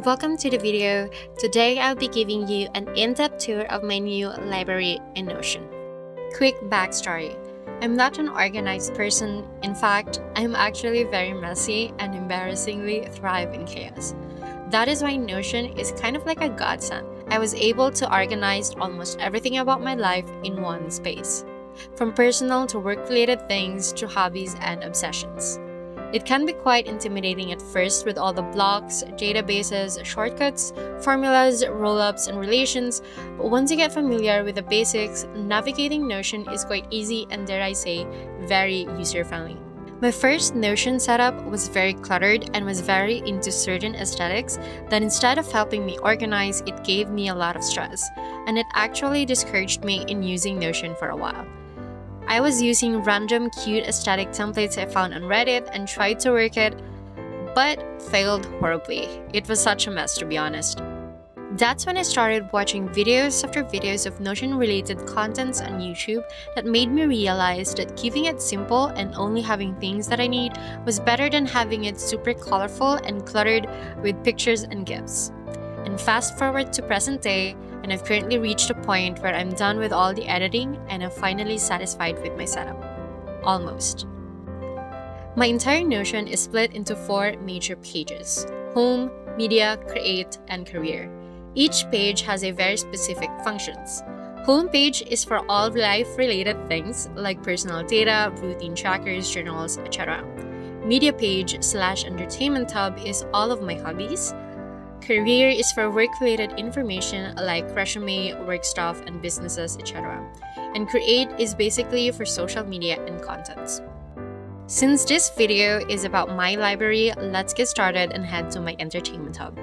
welcome to the video. Today I'll be giving you an in-depth tour of my new library in Notion. Quick backstory. I'm not an organized person. In fact, I'm actually very messy and embarrassingly thrive in chaos. That is why Notion is kind of like a godsend. I was able to organize almost everything about my life in one space, from personal to work-related things to hobbies and obsessions. It can be quite intimidating at first with all the blocks, databases, shortcuts, formulas, roll-ups, and relations, but once you get familiar with the basics, navigating Notion is quite easy and, dare I say, very user-friendly. My first Notion setup was very cluttered and was very into certain aesthetics that instead of helping me organize, it gave me a lot of stress, and it actually discouraged me in using Notion for a while. I was using random cute aesthetic templates I found on Reddit and tried to work it, but failed horribly. It was such a mess, to be honest. That's when I started watching videos after videos of Notion-related contents on YouTube that made me realize that keeping it simple and only having things that I need was better than having it super colorful and cluttered with pictures and GIFs. And fast forward to present day, and I've currently reached a point where I'm done with all the editing and I'm finally satisfied with my setup. Almost. My entire Notion is split into 4 major pages: Home, Media, Create, and Career. Each page has a very specific functions. Home page is for all life-related things like personal data, routine trackers, journals, etc. Media page/entertainment tab is all of my hobbies. Career is for work-related information like resume, work stuff, and businesses, etc. And Create is basically for social media and contents. Since this video is about my library, let's get started and head to my entertainment hub.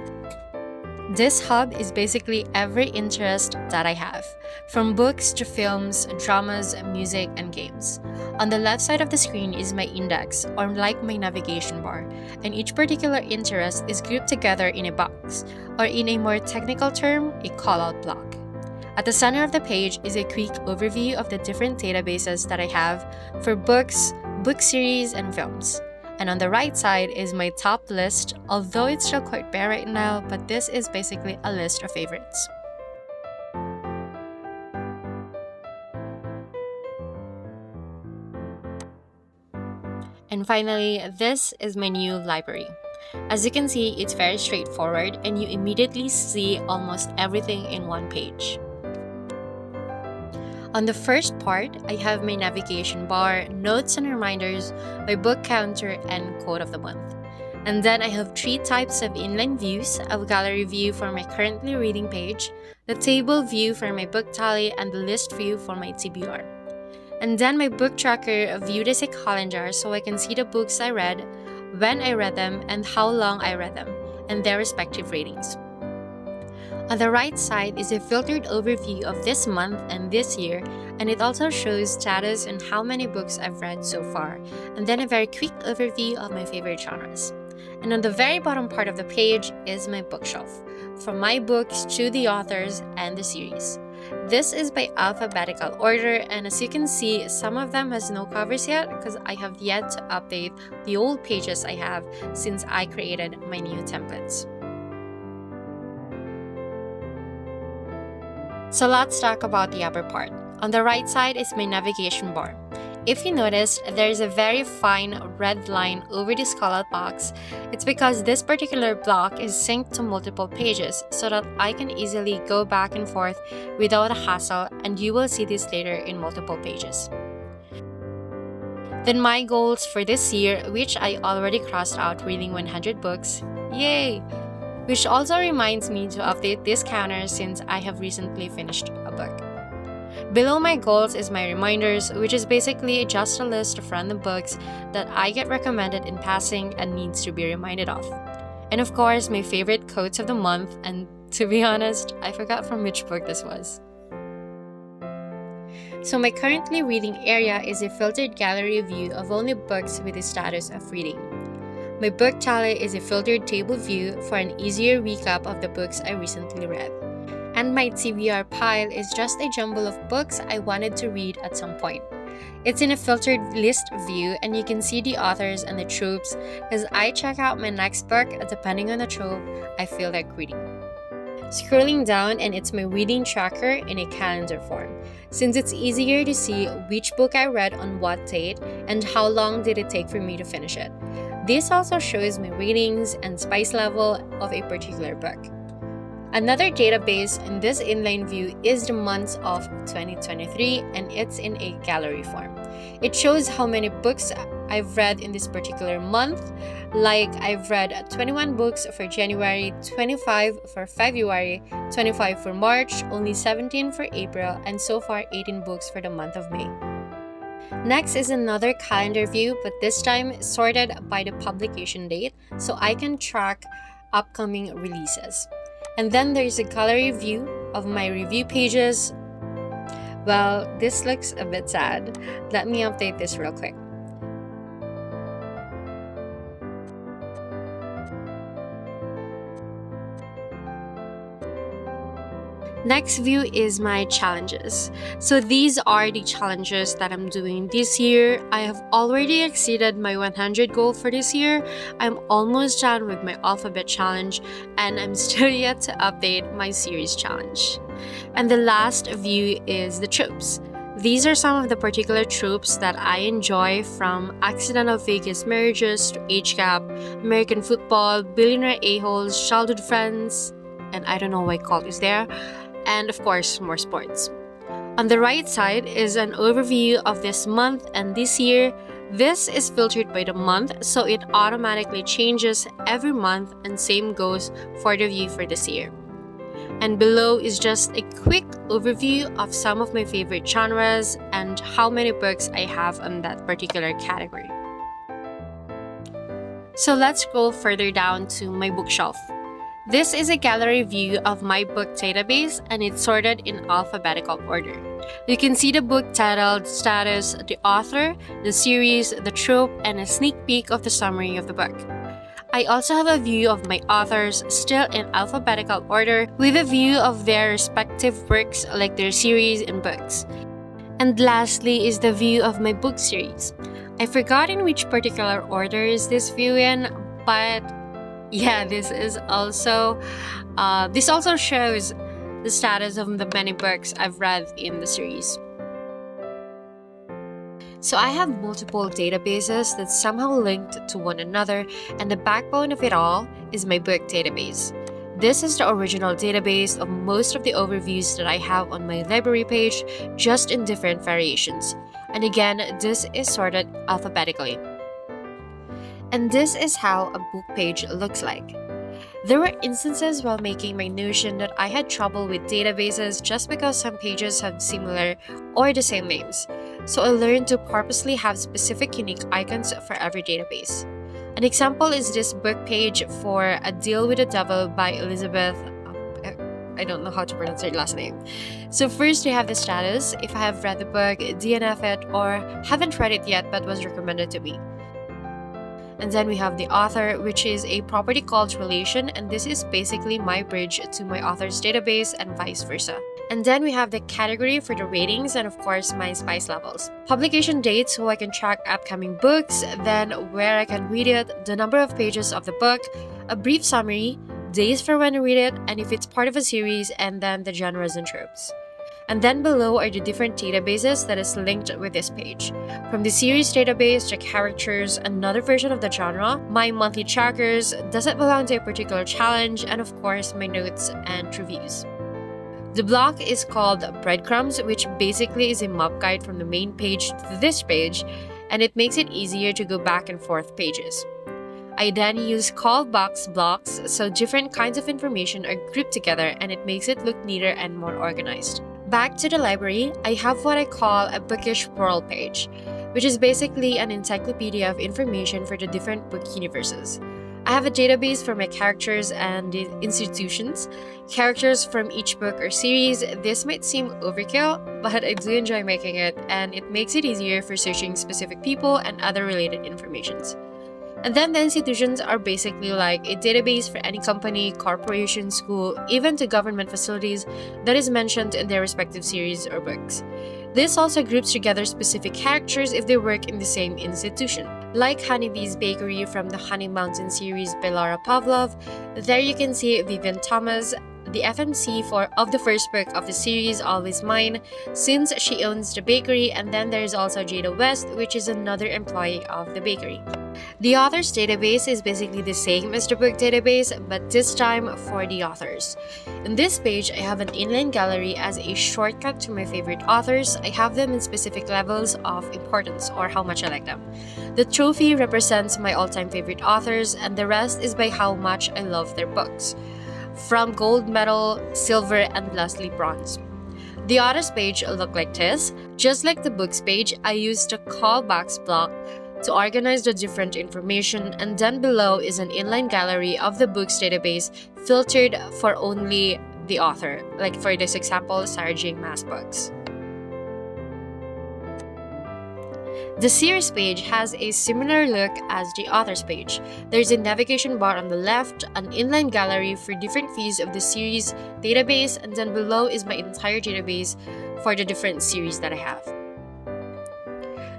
This hub is basically every interest that I have, from books to films, dramas, music, and games. On the left side of the screen is my index, or like my navigation bar, and each particular interest is grouped together in a box, or in a more technical term, a callout block. At the center of the page is a quick overview of the different databases that I have for books, book series, and films. And on the right side is my top list, although it's still quite bare right now, but this is basically a list of favorites. And finally, this is my new library. As you can see, it's very straightforward and you immediately see almost everything in one page. On the first part, I have my navigation bar, notes and reminders, my book counter, and quote of the month. And then I have 3 types of inline views: a gallery view for my currently reading page, the table view for my book tally, and the list view for my TBR. And then my book tracker viewed as a calendar so I can see the books I read, when I read them, and how long I read them, and their respective ratings. On the right side is a filtered overview of this month and this year, and it also shows status and how many books I've read so far, and then a very quick overview of my favorite genres. And on the very bottom part of the page is my bookshelf, from my books to the authors and the series. This is by alphabetical order, and as you can see, some of them has no covers yet because I have yet to update the old pages I have since I created my new templates. So let's talk about the upper part. On the right side is my navigation bar. If you noticed, there is a very fine red line over this callout box. It's because this particular block is synced to multiple pages so that I can easily go back and forth without a hassle, and you will see this later in multiple pages. Then my goals for this year, which I already crossed out reading 100 books. Yay! Which also reminds me to update this counter since I have recently finished a book. Below my goals is my reminders, which is basically just a list of random books that I get recommended in passing and needs to be reminded of. And of course, my favorite quotes of the month, and to be honest, I forgot from which book this was. So my currently reading area is a filtered gallery view of only books with the status of reading. My book tally is a filtered table view for an easier recap of the books I recently read. And my TBR pile is just a jumble of books I wanted to read at some point. It's in a filtered list view, and you can see the authors and the tropes as I check out my next book depending on the trope I feel like reading. Scrolling down, and it's my reading tracker in a calendar form, since it's easier to see which book I read on what date and how long did it take for me to finish it. This also shows my ratings and spice level of a particular book. Another database in this inline view is the months of 2023, and it's in a gallery form. It shows how many books I've read in this particular month. Like, I've read 21 books for January, 25 for February, 25 for March, only 17 for April, and so far 18 books for the month of May. Next is another calendar view, but this time sorted by the publication date, so I can track upcoming releases. And then there's a gallery view of my review pages. Well, this looks a bit sad. Let me update this real quick. Next view is my challenges. So these are the challenges that I'm doing this year. I have already exceeded my 100 goal for this year. I'm almost done with my alphabet challenge, and I'm still yet to update my series challenge. And the last view is the tropes. These are some of the particular tropes that I enjoy, from accidental Vegas marriages to age gap, American football, billionaire a-holes, childhood friends, and I don't know why cult is there, and of course, more sports. On the right side is an overview of this month and this year. This is filtered by the month, so it automatically changes every month, and same goes for the view for this year. And below is just a quick overview of some of my favorite genres and how many books I have on that particular category. So let's go further down to my bookshelf. This is a gallery view of my book database, and it's sorted in alphabetical order. You can see the book title, the status, the author, the series, the trope, and a sneak peek of the summary of the book. I also have a view of my authors, still in alphabetical order, with a view of their respective works, like their series and books. And lastly is the view of my book series. I forgot in which particular order is this view in, but yeah, this also shows the status of the many books I've read in the series. So I have multiple databases that somehow linked to one another, and the backbone of it all is my book database. This is the original database of most of the overviews that I have on my library page, just in different variations. And again, this is sorted alphabetically. And this is how a book page looks like. There were instances while making my Notion that I had trouble with databases just because some pages have similar or the same names. So I learned to purposely have specific unique icons for every database. An example is this book page for A Deal with the Devil by Elizabeth. I don't know how to pronounce her last name. So first we have the status, if I have read the book, DNF it, or haven't read it yet but was recommended to me. And then we have the author, which is a property called relation, and this is basically my bridge to my author's database and vice versa. And then we have the category for the ratings and of course my spice levels. Publication date, so I can track upcoming books, then where I can read it, the number of pages of the book, a brief summary, days for when to read it, and if it's part of a series, and then the genres and tropes. And then below are the different databases that is linked with this page. From the series database, the characters, another version of the genre, my monthly trackers, does it belong to a particular challenge, and of course my notes and reviews. The block is called Breadcrumbs, which basically is a map guide from the main page to this page, and it makes it easier to go back and forth pages. I then use call box blocks, so different kinds of information are grouped together and it makes it look neater and more organized. Back to the library, I have what I call a bookish world page, which is basically an encyclopedia of information for the different book universes. I have a database for my characters and the institutions, characters from each book or series. This might seem overkill, but I do enjoy making it, and it makes it easier for searching specific people and other related informations. And then the institutions are basically like a database for any company, corporation, school, even to government facilities that is mentioned in their respective series or books. This also groups together specific characters if they work in the same institution. Like Honeybee's Bakery from the Honey Mountain series by Laura Pavlov, there you can see Vivian Thomas, the FMC of the first book of the series, Always Mine, since she owns the bakery, and then there's also Jada West, which is another employee of the bakery. The author's database is basically the same as the book database, but this time for the authors. In this page, I have an inline gallery as a shortcut to my favorite authors. I have them in specific levels of importance or how much I like them. The trophy represents my all-time favorite authors, and the rest is by how much I love their books, from gold medal, silver, and lastly bronze. The authors page look like this. Just like the books page, I used the callbacks block to organize the different information, and then below is an inline gallery of the books database filtered for only the author, like for this example, Sarah J. Maas books. The series page has a similar look as the authors page. There's a navigation bar on the left, an inline gallery for different views of the series database, and then below is my entire database for the different series that I have.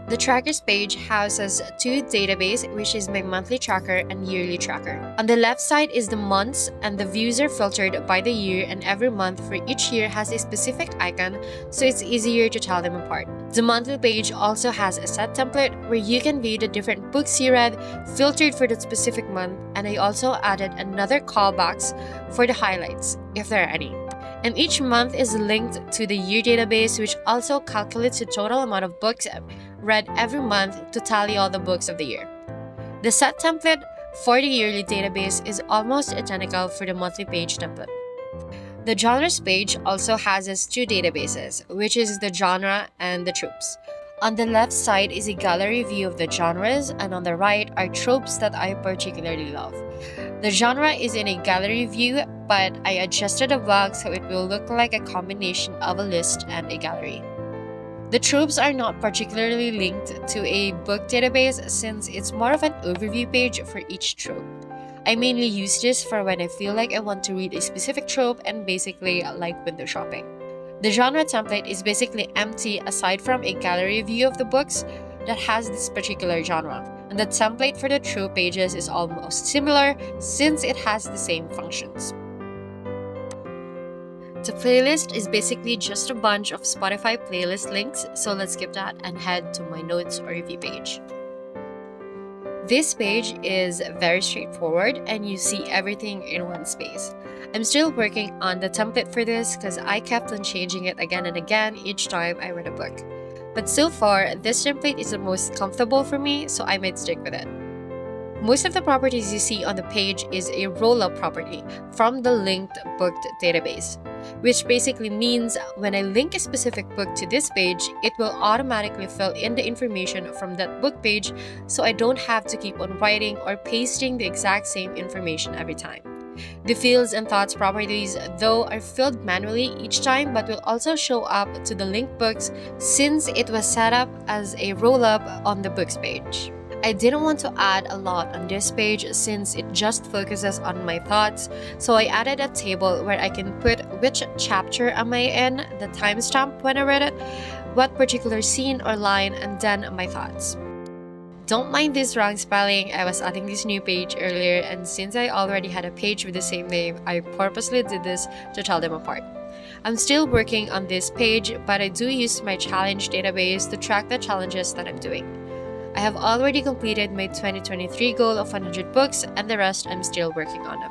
The trackers page houses two databases, which is my monthly tracker and yearly tracker. On the left side is the months, and the views are filtered by the year, and every month for each year has a specific icon, so it's easier to tell them apart. The monthly page also has a set template where you can view the different books you read, filtered for that specific month, and I also added another callbacks for the highlights, if there are any. And each month is linked to the year database, which also calculates the total amount of books read every month to tally all the books of the year. The set template for the yearly database is almost identical for the monthly page template. The genres page also has two databases, which is the genre and the tropes. On the left side is a gallery view of the genres, and on the right are tropes that I particularly love. The genre is in a gallery view, but I adjusted the block so it will look like a combination of a list and a gallery. The tropes are not particularly linked to a book database since it's more of an overview page for each trope. I mainly use this for when I feel like I want to read a specific trope and basically like window shopping. The genre template is basically empty aside from a gallery view of the books that has this particular genre, and the template for the trope pages is almost similar since it has the same functions. The playlist is basically just a bunch of Spotify playlist links, so let's skip that and head to my notes or review page. This page is very straightforward and you see everything in one space. I'm still working on the template for this because I kept on changing it again and again each time I read a book. But so far, this template is the most comfortable for me, so I might stick with it. Most of the properties you see on the page is a roll-up property from the linked booked database, which basically means when I link a specific book to this page, it will automatically fill in the information from that book page, so I don't have to keep on writing or pasting the exact same information every time. The fields and thoughts properties, though, are filled manually each time but will also show up to the linked books since it was set up as a roll-up on the books page. I didn't want to add a lot on this page since it just focuses on my thoughts, so I added a table where I can put which chapter am I in, the timestamp when I read it, what particular scene or line, and then my thoughts. Don't mind this wrong spelling, I was adding this new page earlier, and since I already had a page with the same name, I purposely did this to tell them apart. I'm still working on this page, but I do use my challenge database to track the challenges that I'm doing. I have already completed my 2023 goal of 100 books, and the rest I'm still working on them.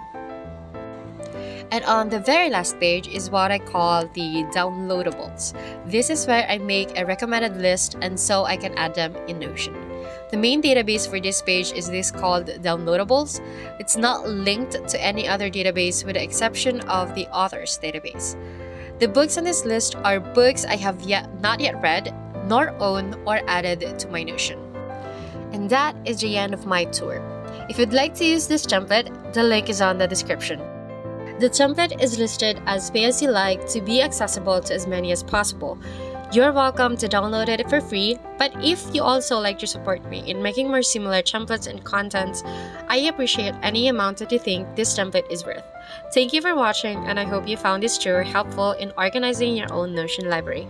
And on the very last page is what I call the downloadables. This is where I make a recommended list and so I can add them in Notion. The main database for this page is this called downloadables. It's not linked to any other database with the exception of the authors database. The books on this list are books I have not yet read, nor own or added to my Notion. And that is the end of my tour. If you'd like to use this template, the link is on the description. The template is listed as pay as you like to be accessible to as many as possible. You're welcome to download it for free, but if you also like to support me in making more similar templates and contents, I appreciate any amount that you think this template is worth. Thank you for watching, and I hope you found this tour helpful in organizing your own Notion library.